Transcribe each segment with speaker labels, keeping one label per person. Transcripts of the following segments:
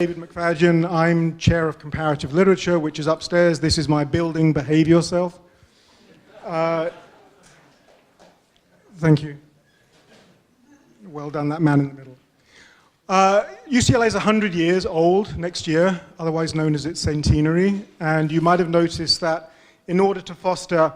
Speaker 1: David McFadden. I'm Chair of Comparative Literature, which is upstairs. This is my building. Behave yourself. Thank you. Well done, that man in the middle. UCLA is 100 years old next year, otherwise known as its centenary, and you might have noticed that in order to foster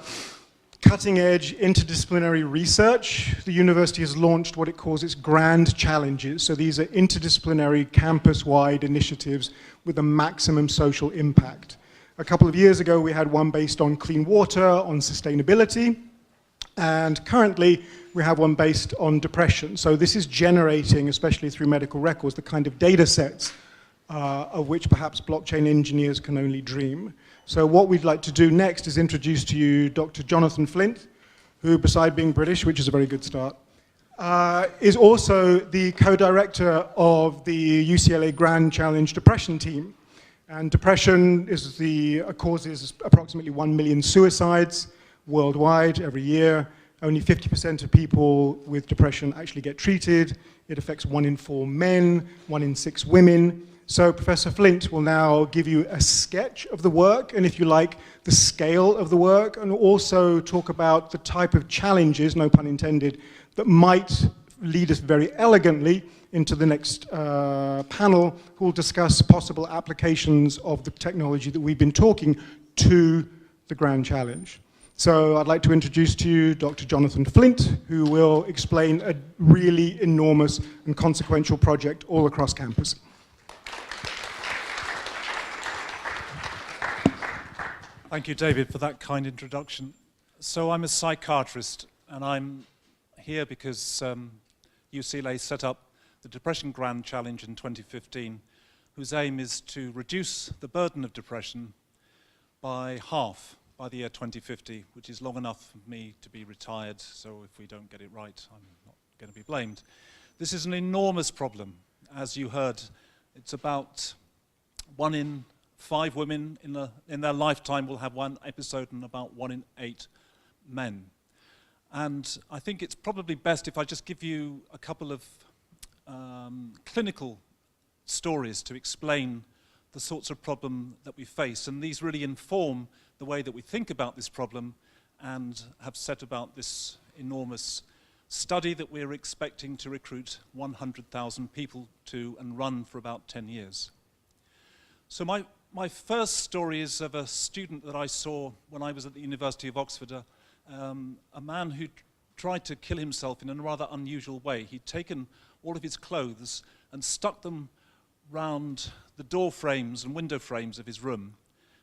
Speaker 1: cutting-edge interdisciplinary research, the university has launched what it calls its grand challenges. So these are interdisciplinary, campus-wide initiatives with a maximum social impact. A couple of years ago, we had one based on clean water, on sustainability, and currently we have one based on depression. So this is generating, especially through medical records, the kind of data sets of which perhaps blockchain engineers can only dream. So what we'd like to do next is introduce to you Dr. Jonathan Flint, who, beside being British, which is a very good start, is also the co-director of the UCLA Grand Challenge Depression team. And depression causes approximately 1 million suicides worldwide every year. Only 50% of people with depression actually get treated. It affects 1 in 4 men, 1 in 6 women. So Professor Flint will now give you a sketch of the work, and if you like, the scale of the work, and also talk about the type of challenges, no pun intended, that might lead us very elegantly into the next panel, who will discuss possible applications of the technology that we've been talking to the Grand Challenge. So I'd like to introduce to you Dr. Jonathan Flint, who will explain a really enormous and consequential project all across campus.
Speaker 2: Thank you, David, for that kind introduction. So I'm a psychiatrist, and I'm here because UCLA set up the Depression Grand Challenge in 2015, whose aim is to reduce the burden of depression by half by the year 2050, which is long enough for me to be retired, so if we don't get it right, I'm not going to be blamed. This is an enormous problem. As you heard, it's about 1 in 5 women in their lifetime will have one episode, and about 1 in 8 men. And I think it's probably best if I just give you a couple of clinical stories to explain the sorts of problem that we face. And these really inform the way that we think about this problem and have set about this enormous study that we're expecting to recruit 100,000 people to and run for about 10 years. So my first story is of a student that I saw when I was at the University of Oxford, a man who tried to kill himself in a rather unusual way. He'd taken all of his clothes and stuck them round the door frames and window frames of his room,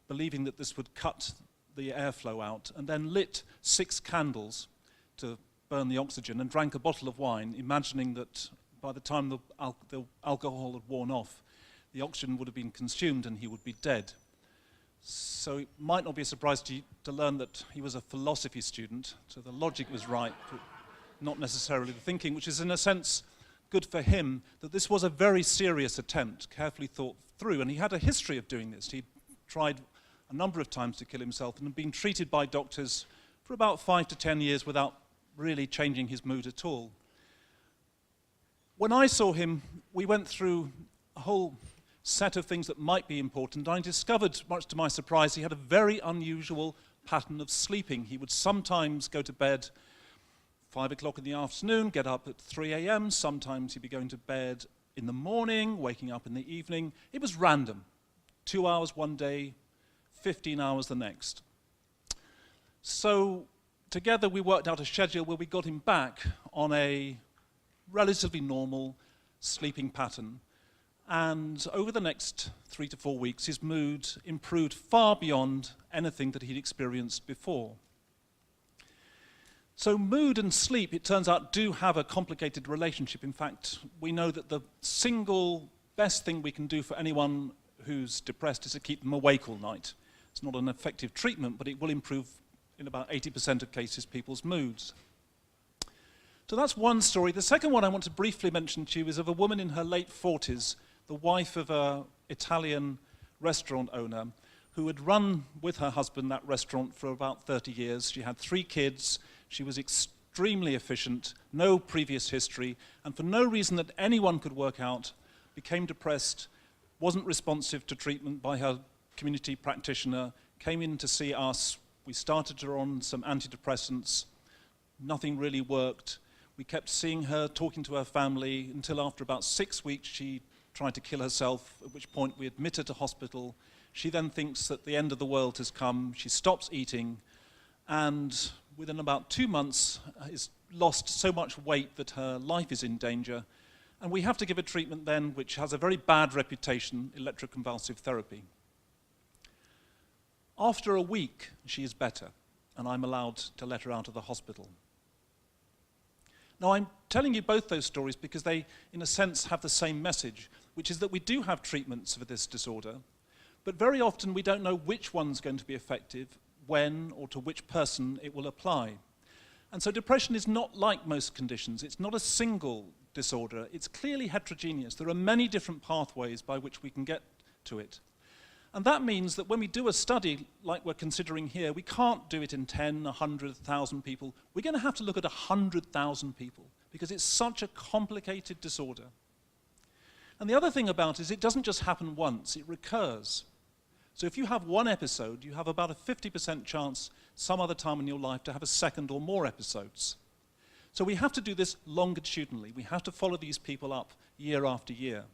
Speaker 2: believing that this would cut the airflow out, and then lit 6 candles to burn the oxygen and drank a bottle of wine, imagining that by the time the alcohol had worn off, the oxygen would have been consumed and he would be dead. So it might not be a surprise to you to learn that he was a philosophy student, so the logic was right, but not necessarily the thinking, which is in a sense good for him, that this was a very serious attempt, carefully thought through, and he had a history of doing this. He'd tried a number of times to kill himself and had been treated by doctors for about 5 to 10 years without really changing his mood at all. When I saw him, we went through a whole set of things that might be important. I discovered, much to my surprise, he had a very unusual pattern of sleeping. He would sometimes go to bed 5 o'clock in the afternoon, get up at 3 a.m. Sometimes he'd be going to bed in the morning, waking up in the evening. It was random. 2 hours one day, 15 hours the next. So together we worked out a schedule where we got him back on a relatively normal sleeping pattern. And over the next 3 to 4 weeks, his mood improved far beyond anything that he'd experienced before. So mood and sleep, it turns out, do have a complicated relationship. In fact, we know that the single best thing we can do for anyone who's depressed is to keep them awake all night. It's not an effective treatment, but it will improve, in about 80% of cases, people's moods. So that's one story. The second one I want to briefly mention to you is of a woman in her late 40s, the wife of an Italian restaurant owner, who had run with her husband that restaurant for about 30 years. She had 3 kids. She was extremely efficient, no previous history, and for no reason that anyone could work out, became depressed wasn't responsive to treatment by her community practitioner, came in to see us. We started her on some antidepressants. Nothing really worked. We kept seeing her, talking to her family, until after about 6 weeks she tried to kill herself, at which point we admit her to hospital. She then thinks that the end of the world has come. She stops eating, and within about 2 months has lost so much weight that her life is in danger. And we have to give a treatment then which has a very bad reputation, electroconvulsive therapy. After a week, she is better, and I'm allowed to let her out of the hospital. Now, I'm telling you both those stories because they, in a sense, have the same message, which is that we do have treatments for this disorder, but very often we don't know which one's going to be effective, when, or to which person it will apply. And so depression is not like most conditions. It's not a single disorder. It's clearly heterogeneous. There are many different pathways by which we can get to it. And that means that when we do a study like we're considering here, we can't do it in 10, 100, 1,000 people. We're going to have to look at 100,000 people because it's such a complicated disorder. And the other thing about it is it doesn't just happen once, it recurs. So if you have one episode, you have about a 50% chance some other time in your life to have a second or more episodes. So we have to do this longitudinally. We have to follow these people up year after year.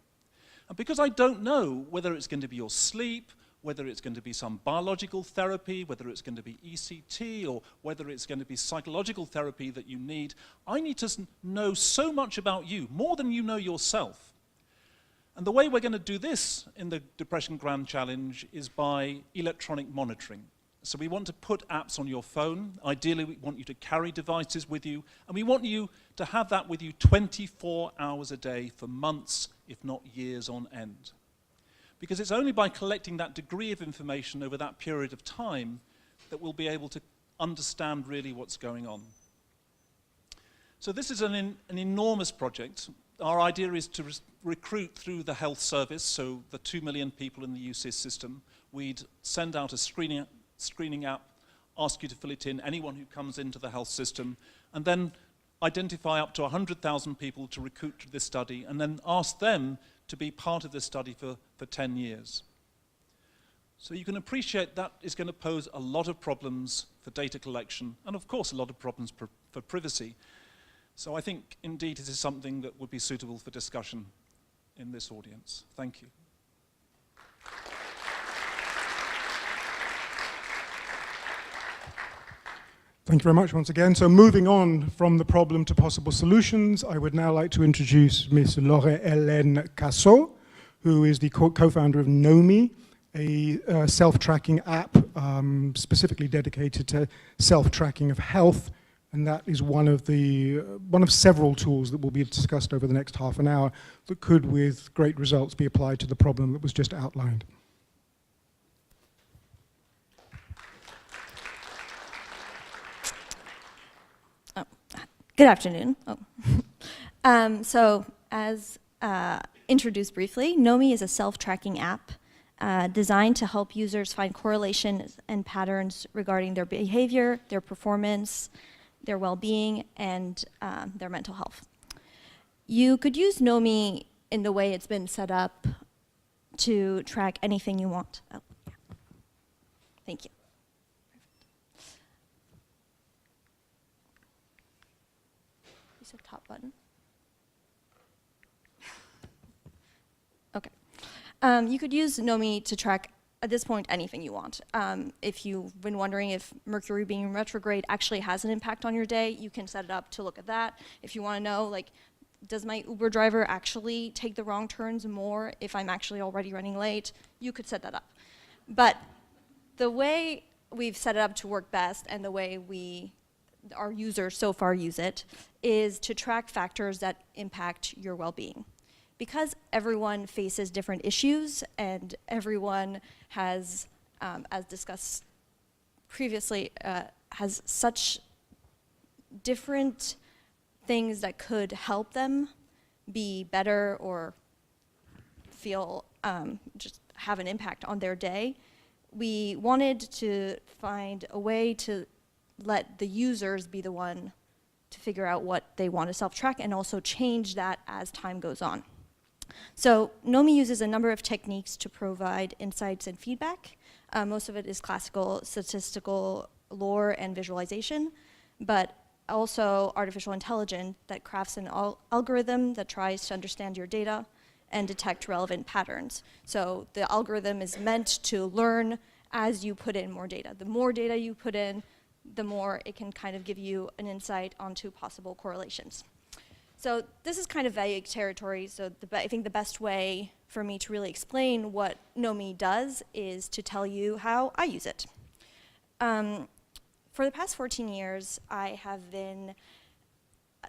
Speaker 2: And because I don't know whether it's going to be your sleep, whether it's going to be some biological therapy, whether it's going to be ECT, or whether it's going to be psychological therapy that you need, I need to know so much about you, more than you know yourself. And the way we're going to do this in the Depression Grand Challenge is by electronic monitoring. So we want to put apps on your phone. Ideally, we want you to carry devices with you, and we want you to have that with you 24 hours a day for months, if not years on end. Because it's only by collecting that degree of information over that period of time that we'll be able to understand really what's going on. So this is an enormous project. Our idea is to recruit through the health service, so the 2 million people in the UCS system. We'd send out a screening app, ask you to fill it in, anyone who comes into the health system, and then identify up to 100,000 people to recruit to this study, and then ask them to be part of this study for 10 years. So you can appreciate that is going to pose a lot of problems for data collection, and of course a lot of problems for privacy. So I think indeed it is something that would be suitable for discussion in this audience. Thank you.
Speaker 1: Thank you very much once again. So moving on from the problem to possible solutions, I would now like to introduce Ms. Laure-Hélène Cassot, who is the co-founder of Nomi, a self-tracking app specifically dedicated to self-tracking of health. And that is one of several tools that will be discussed over the next half an hour that could, with great results, be applied to the problem that was just outlined.
Speaker 3: Good afternoon. So as introduced briefly, Nomi is a self-tracking app designed to help users find correlations and patterns regarding their behavior, their performance, their well-being, and their mental health. You could use Nomi in the way it's been set up to track anything you want. Oh, yeah. Thank you. You said top button. Okay. You could use Nomi to track, at this point, anything you want. If you've been wondering if Mercury being retrograde actually has an impact on your day, you can set it up to look at that. If you want to know, like, does my Uber driver actually take the wrong turns more if I'm actually already running late, you could set that up. But the way we've set it up to work best, and the way our users so far use it, is to track factors that impact your well-being. Because everyone faces different issues and everyone has, as discussed previously, has such different things that could help them be better or feel, just have an impact on their day, we wanted to find a way to let the users be the one to figure out what they want to self-track and also change that as time goes on. So Nomi uses a number of techniques to provide insights and feedback. Most of it is classical statistical lore and visualization, but also artificial intelligence that crafts an algorithm that tries to understand your data and detect relevant patterns. So the algorithm is meant to learn as you put in more data. The more data you put in, the more it can kind of give you an insight onto possible correlations. So this is kind of vague territory, so I think the best way for me to really explain what Nomi does is to tell you how I use it. For the past 14 years, I have been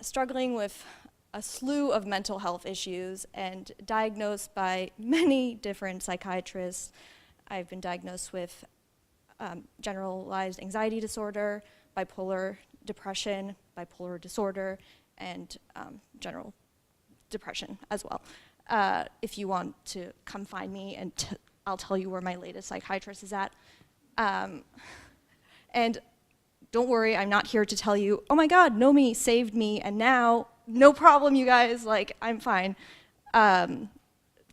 Speaker 3: struggling with a slew of mental health issues and diagnosed by many different psychiatrists. I've been diagnosed with generalized anxiety disorder, bipolar depression, bipolar disorder, and general depression as well. If you want to come find me, and I'll tell you where my latest psychiatrist is at. And don't worry, I'm not here to tell you, oh my God, Nomi saved me, and now, no problem, you guys, like, I'm fine.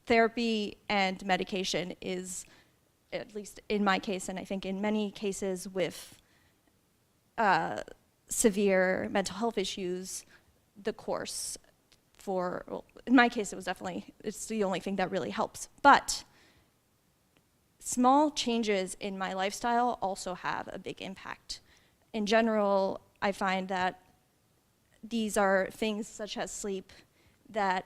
Speaker 3: Therapy and medication is, at least in my case, and I think in many cases with severe mental health issues, the course for, well, in my case, it's the only thing that really helps. But small changes in my lifestyle also have a big impact. In general, I find that these are things such as sleep that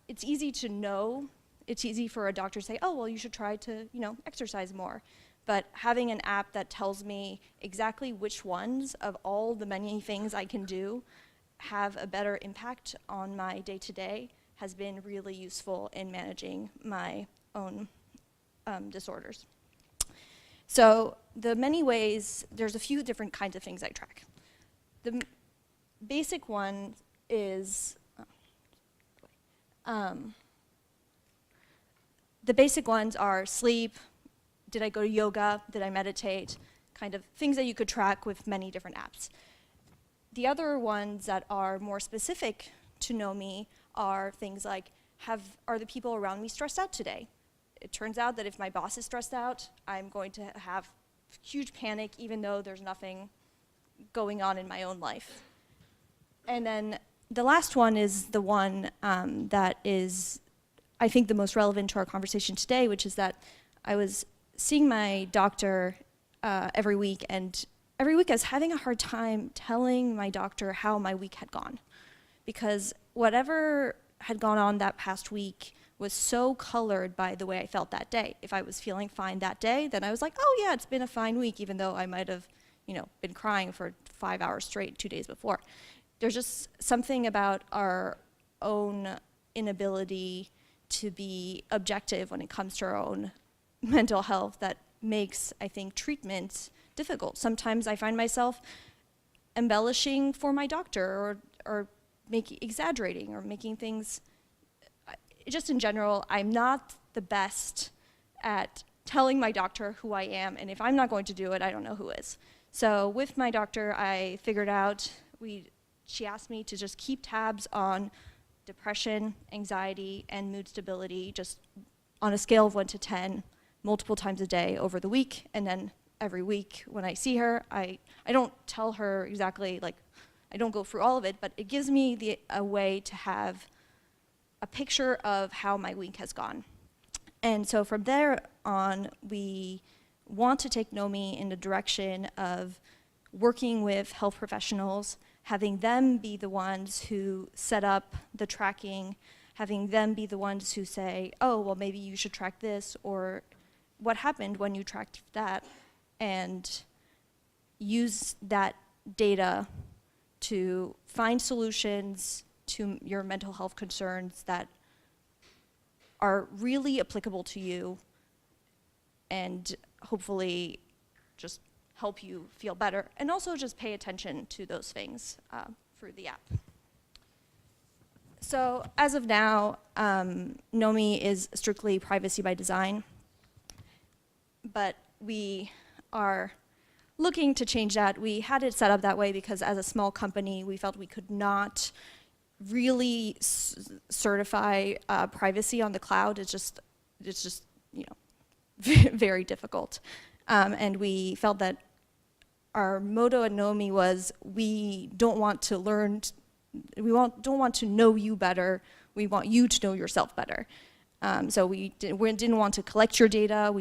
Speaker 3: it's easy to know. It's easy for a doctor to say, oh, well, you should try to, exercise more. But having an app that tells me exactly which ones of all the many things I can do have a better impact on my day-to-day has been really useful in managing my own disorders. So the many ways, there's a few different kinds of things I track. The basic one is, the basic ones are sleep, did I go to yoga, did I meditate, kind of things that you could track with many different apps. The other ones that are more specific to Nomi are things like, are the people around me stressed out today? It turns out that if my boss is stressed out, I'm going to have huge panic even though there's nothing going on in my own life. And then the last one is the one that is, I think, the most relevant to our conversation today, which is that I was seeing my doctor every week, and every week I was having a hard time telling my doctor how my week had gone. Because whatever had gone on that past week was so colored by the way I felt that day. If I was feeling fine that day, then I was like, oh yeah, it's been a fine week, even though I might have, been crying for 5 hours straight 2 days before. There's just something about our own inability to be objective when it comes to our own mental health that makes, I think, treatment difficult. Sometimes I find myself embellishing for my doctor or exaggerating or making things. Just in general, I'm not the best at telling my doctor who I am, and if I'm not going to do it, I don't know who is. So with my doctor, I figured out, she asked me to just keep tabs on depression, anxiety, and mood stability, just on a scale of 1 to 10, multiple times a day over the week, and then every week when I see her, I don't tell her exactly, I don't go through all of it, but it gives me a way to have a picture of how my week has gone. And so from there on, we want to take Nomi in the direction of working with health professionals, having them be the ones who set up the tracking, having them be the ones who say, oh, well, maybe you should track this, or what happened when you tracked that, and use that data to find solutions to your mental health concerns that are really applicable to you and hopefully just help you feel better, and also just pay attention to those things through the app. So as of now, Nomi is strictly privacy by design, but we are looking to change that. We had it set up that way because as a small company, we felt we could not really certify privacy on the cloud is it's just very difficult. And we felt that our motto at Nomi was, we don't want to don't want to know you better, we want you to know yourself better. So we didn't want to collect your data,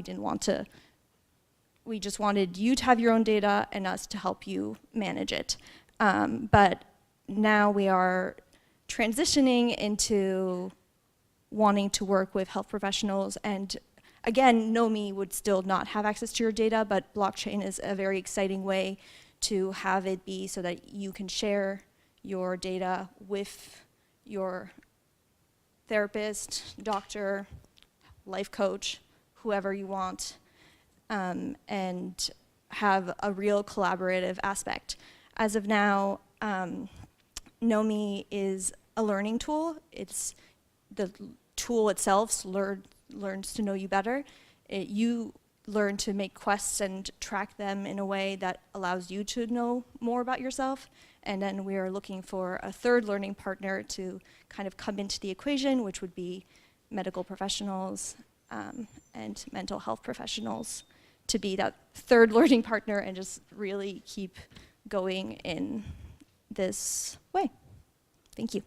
Speaker 3: we just wanted you to have your own data and us to help you manage it. But now we are transitioning into wanting to work with health professionals, and again, Nomi would still not have access to your data, but blockchain is a very exciting way to have it be so that you can share your data with your therapist, doctor, life coach, whoever you want, and have a real collaborative aspect. As of now, Nomi is a learning tool. It's the tool itself learns to know you better. You learn to make quests and track them in a way that allows you to know more about yourself. And then we are looking for a third learning partner to kind of come into the equation, which would be medical professionals and mental health professionals, to be that third learning partner and just really keep going in this way. Thank you.